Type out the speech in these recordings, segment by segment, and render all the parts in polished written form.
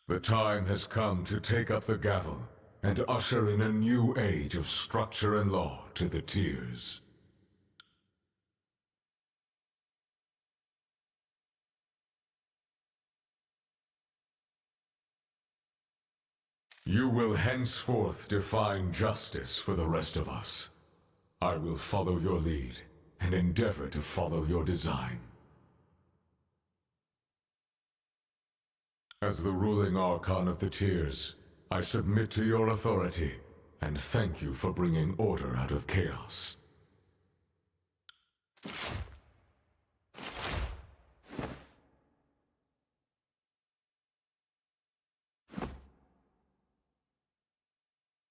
The time has come to take up the gavel and usher in a new age of structure and law to the tiers. You will henceforth define justice for the rest of us. I will follow your lead and endeavor to follow your design. As the ruling Archon of the Tiers, I submit to your authority and thank you for bringing order out of chaos.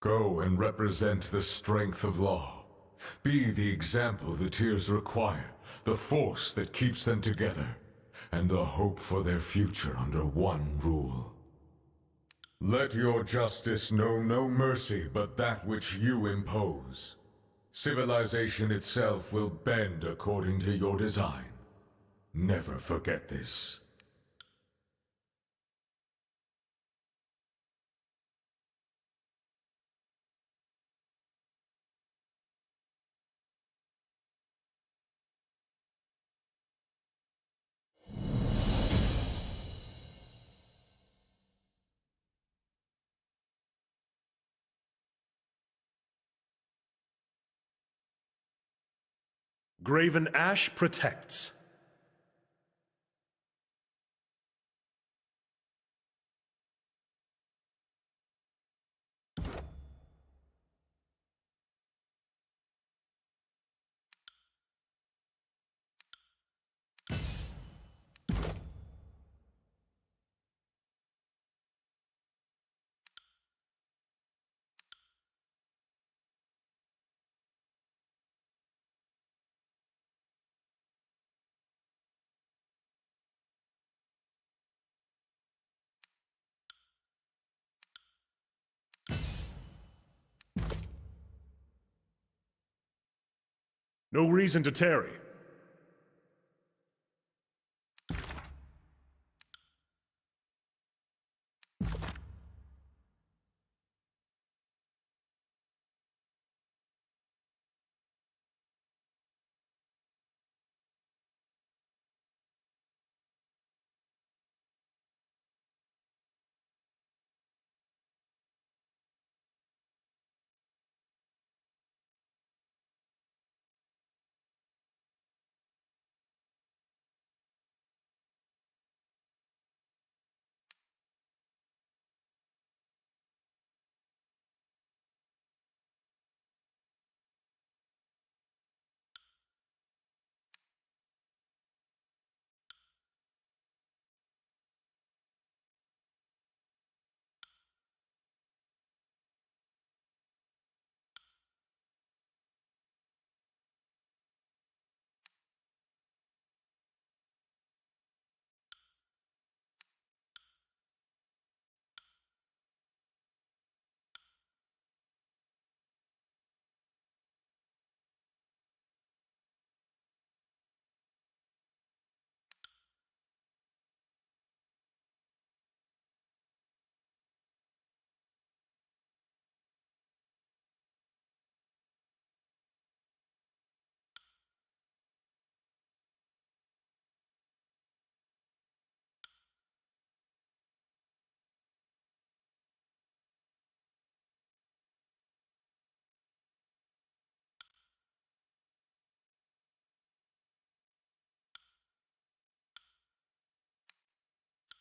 Go and represent the strength of law. Be the example the Tiers require, the force that keeps them together, and the hope for their future under one rule. Let your justice know no mercy but that which you impose. Civilization itself will bend according to your design. Never forget this. Graven Ash protects. No reason to tarry.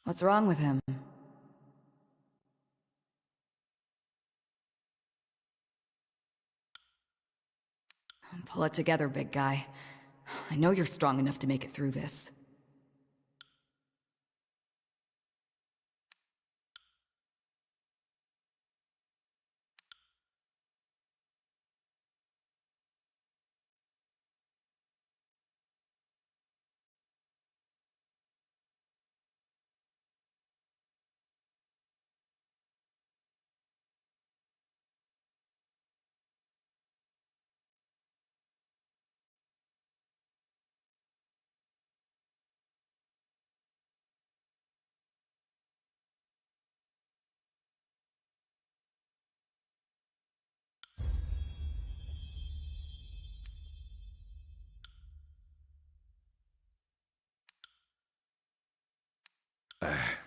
What's wrong with him? Pull it together, big guy. I know you're strong enough to make it through this.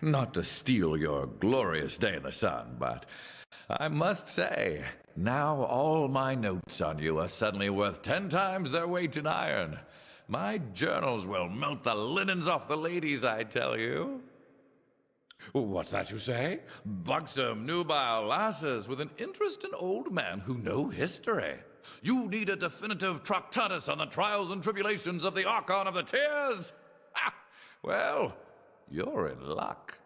Not to steal your glorious day in the sun, but I must say, now all my notes on you are suddenly worth 10 times their weight in iron. My journals will melt the linens off the ladies, I tell you. What's that you say? Buxom, nubile lasses with an interest in old men who know history. You need a definitive tractatus on the trials and tribulations of the Archon of the Tears? Ha! Well, you're in luck.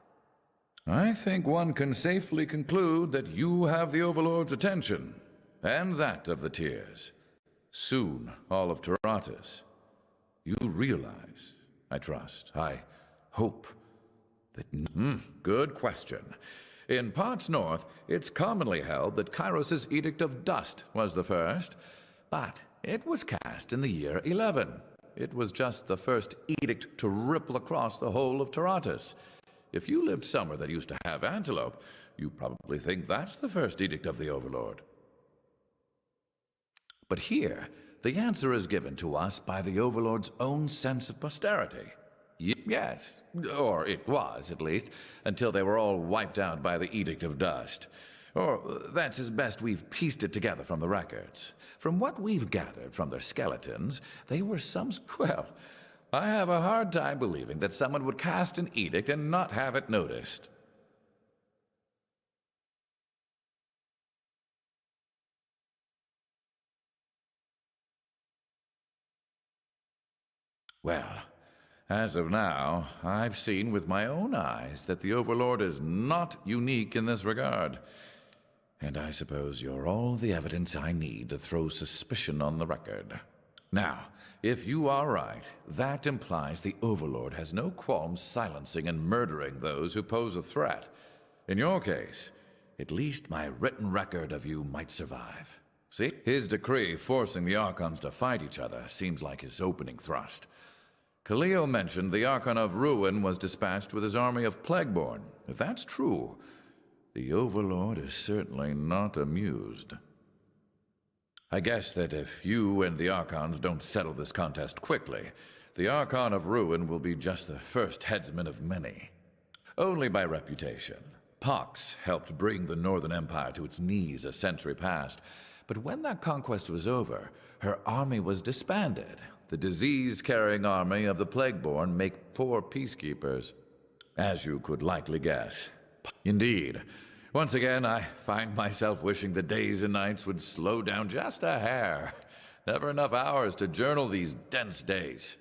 I think one can safely conclude that you have the Overlord's attention, and that of the Tears. Soon, all of Tyratus. You realize, I trust, I hope, that... good question. In parts north, it's commonly held that Kairos' Edict of Dust was the first, but it was cast in the year 11. It was just the first edict to ripple across the whole of Tyratus. If you lived somewhere that used to have antelope, you probably think that's the first edict of the Overlord. But here, the answer is given to us by the Overlord's own sense of posterity. Yes, or it was, at least, until they were all wiped out by the Edict of Dust. Or that's as best we've pieced it together from the records. From what we've gathered from their skeletons, they were some... Well, I have a hard time believing that someone would cast an edict and not have it noticed. Well, as of now, I've seen with my own eyes that the Overlord is not unique in this regard. And I suppose you're all the evidence I need to throw suspicion on the record. Now, if you are right, that implies the Overlord has no qualms silencing and murdering those who pose a threat. In your case, at least my written record of you might survive. See? His decree forcing the Archons to fight each other seems like his opening thrust. Khalil mentioned the Archon of Ruin was dispatched with his army of Plagueborn. If that's true, the Overlord is certainly not amused. I guess that if you and the Archons don't settle this contest quickly, the Archon of Ruin will be just the first headsman of many. Only by reputation. Pox helped bring the Northern Empire to its knees a century past, but when that conquest was over, her army was disbanded. The disease-carrying army of the Plagueborn make poor peacekeepers, as you could likely guess. Indeed. Once again, I find myself wishing the days and nights would slow down just a hair. Never enough hours to journal these dense days.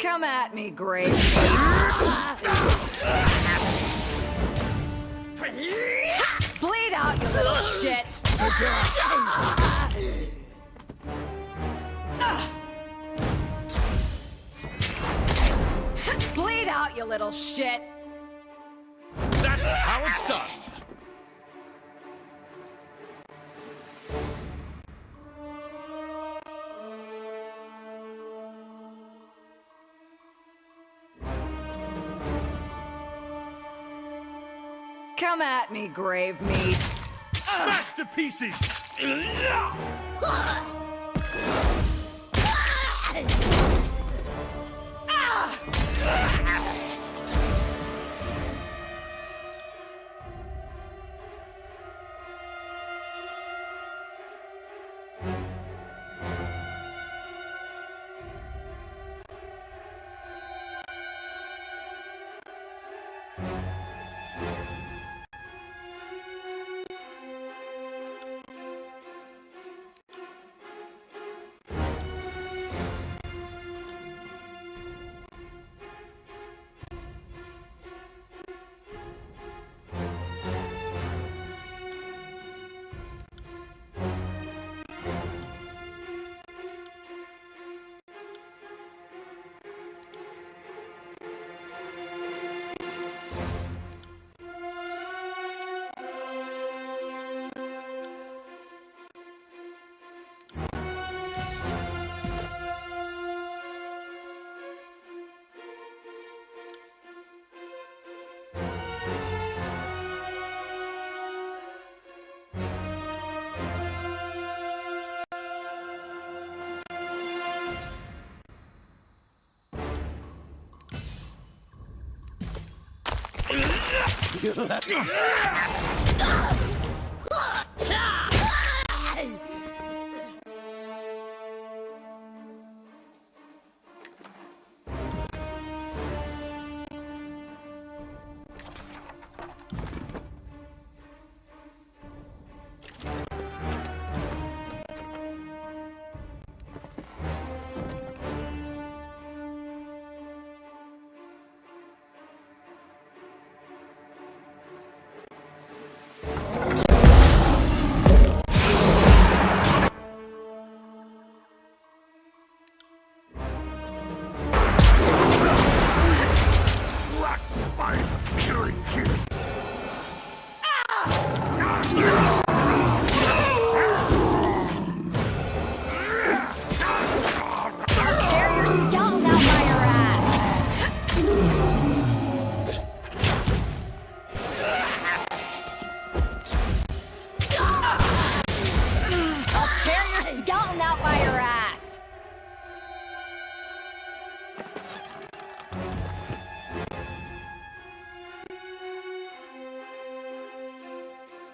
Come at me, Grape. Bleed out, you little shit! Bleed out, you little shit! That's how it's done! Come at me, grave meat. Smashed to pieces!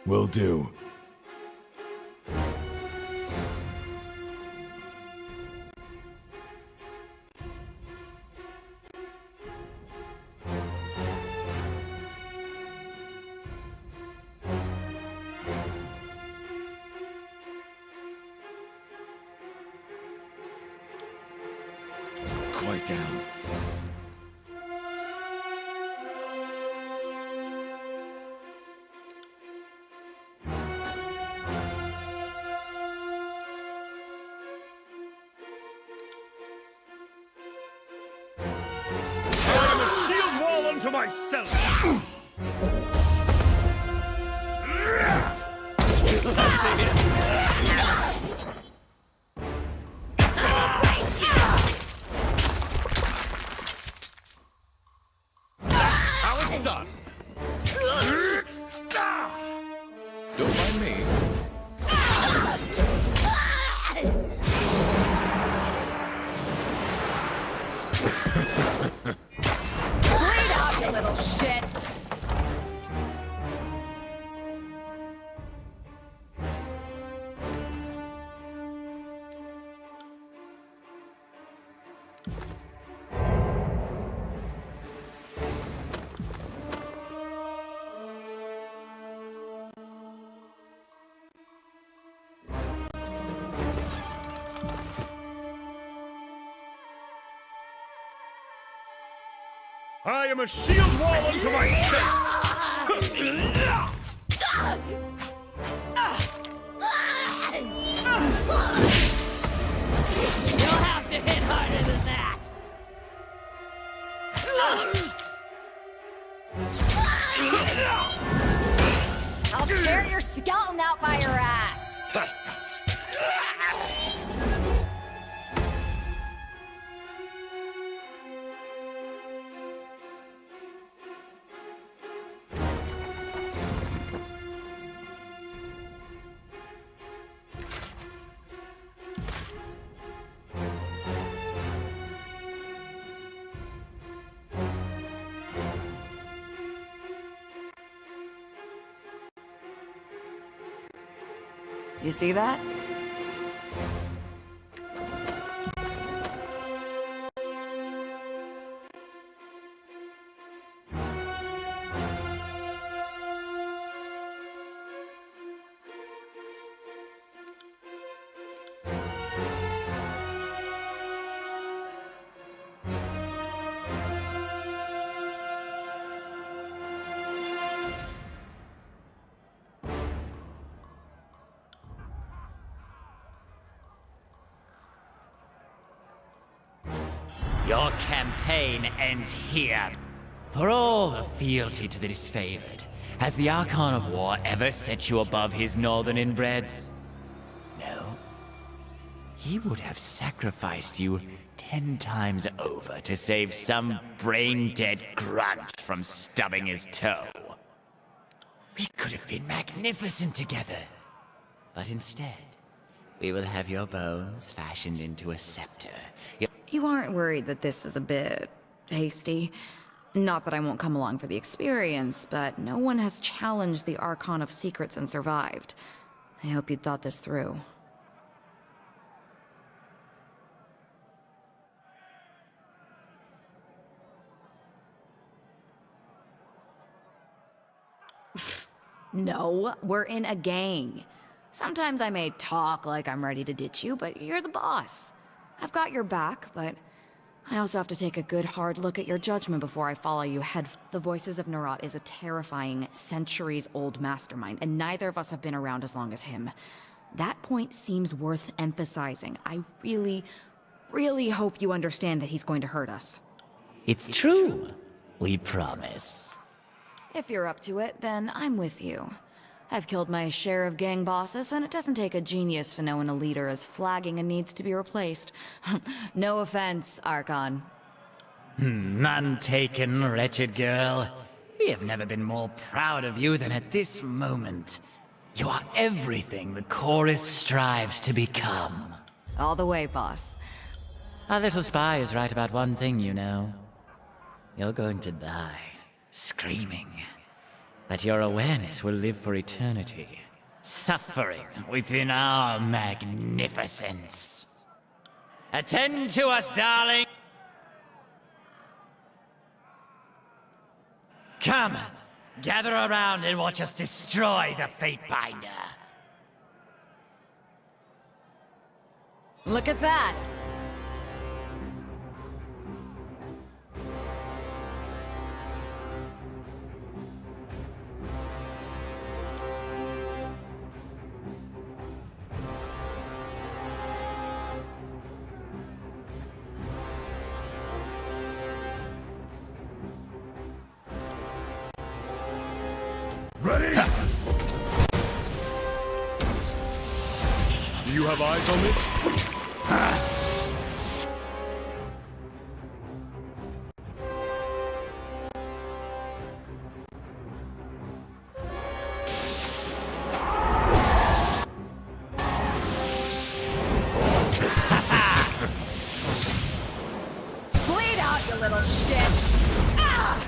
Will do. Quite down. Shield wall unto myself! How it's done. Don't mind me. Bleed out, you little shit! I am a shield wall unto myself! You'll have to hit harder than that! I'll tear your skeleton out by your ass! Did you see that? Your campaign ends here. For all the fealty to the disfavored, has the Archon of War ever set you above his northern inbreds? No? He would have sacrificed you 10 times over to save some brain-dead grunt from stubbing his toe. We could have been magnificent together. But instead, we will have your bones fashioned into a scepter. You aren't worried that this is a bit hasty? Not that I won't come along for the experience, but no one has challenged the Archon of Secrets and survived. I hope you'd thought this through. No, we're in a gang. Sometimes I may talk like I'm ready to ditch you, but you're the boss. I've got your back, but I also have to take a good hard look at your judgment before I follow you head. The Voices of Nerat is a terrifying, centuries-old mastermind, and neither of us have been around as long as him. That point seems worth emphasizing. I really, really hope you understand that he's going to hurt us. It's true. We promise. If you're up to it, then I'm with you. I've killed my share of gang bosses, and it doesn't take a genius to know when a leader is flagging and needs to be replaced. No offense, Archon. None taken, wretched girl. We have never been more proud of you than at this moment. You are everything the chorus strives to become. All the way, boss. Our little spy is right about one thing, you know. You're going to die, screaming. But your awareness will live for eternity, suffering within our magnificence. Attend to us, darling! Come, gather around and watch us destroy the Fatebinder. Look at that! Ready? Do you have eyes on this? Bleed out, you little shit! Ah!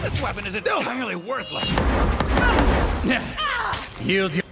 This weapon is entirely worthless. Yield your...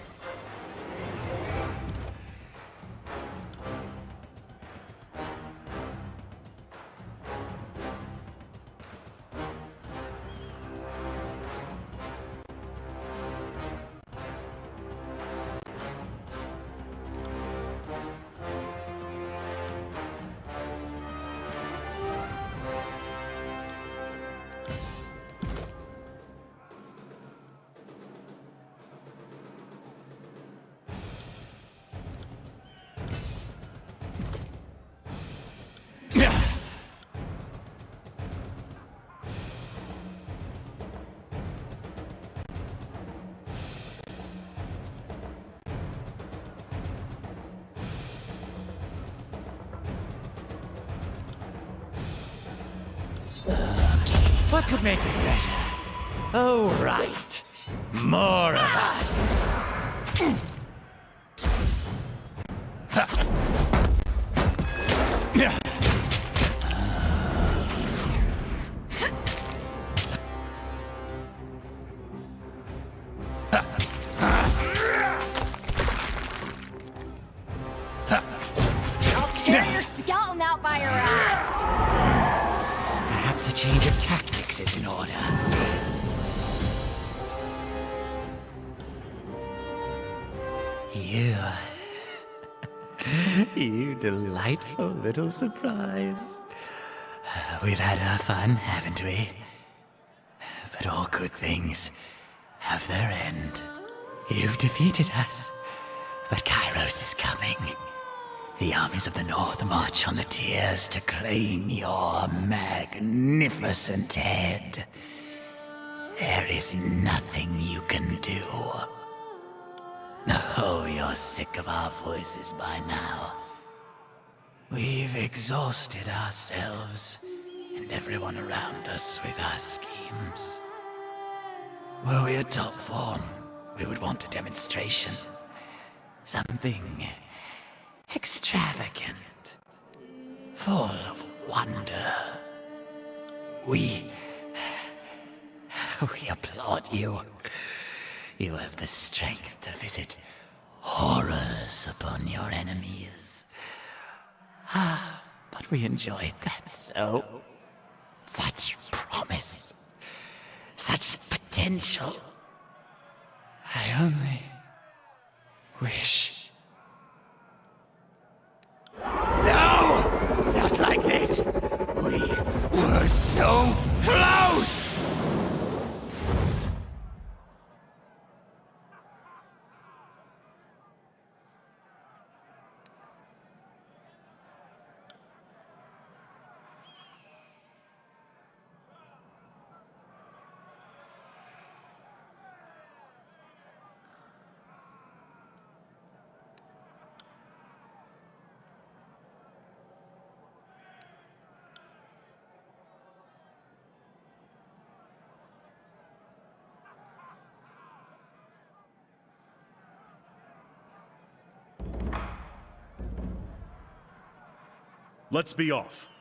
What could make this better? Oh, right. More of us. I'll tear your skeleton out by your ass! Perhaps a change of tactics is in order. You... you delightful little surprise. We've had our fun, haven't we? But all good things have their end. You've defeated us, but Kairos is coming. The armies of the North march on the tiers to claim your magnificent head. There is nothing you can do. Oh, you're sick of our voices by now. We've exhausted ourselves and everyone around us with our schemes. Were we a top form, we would want a demonstration. Something extravagant, full of wonder. We applaud you. You have the strength to visit horrors upon your enemies. But we enjoyed that so. Such promise. Such potential. I only wish. No! Not like this! We were so close! Let's be off.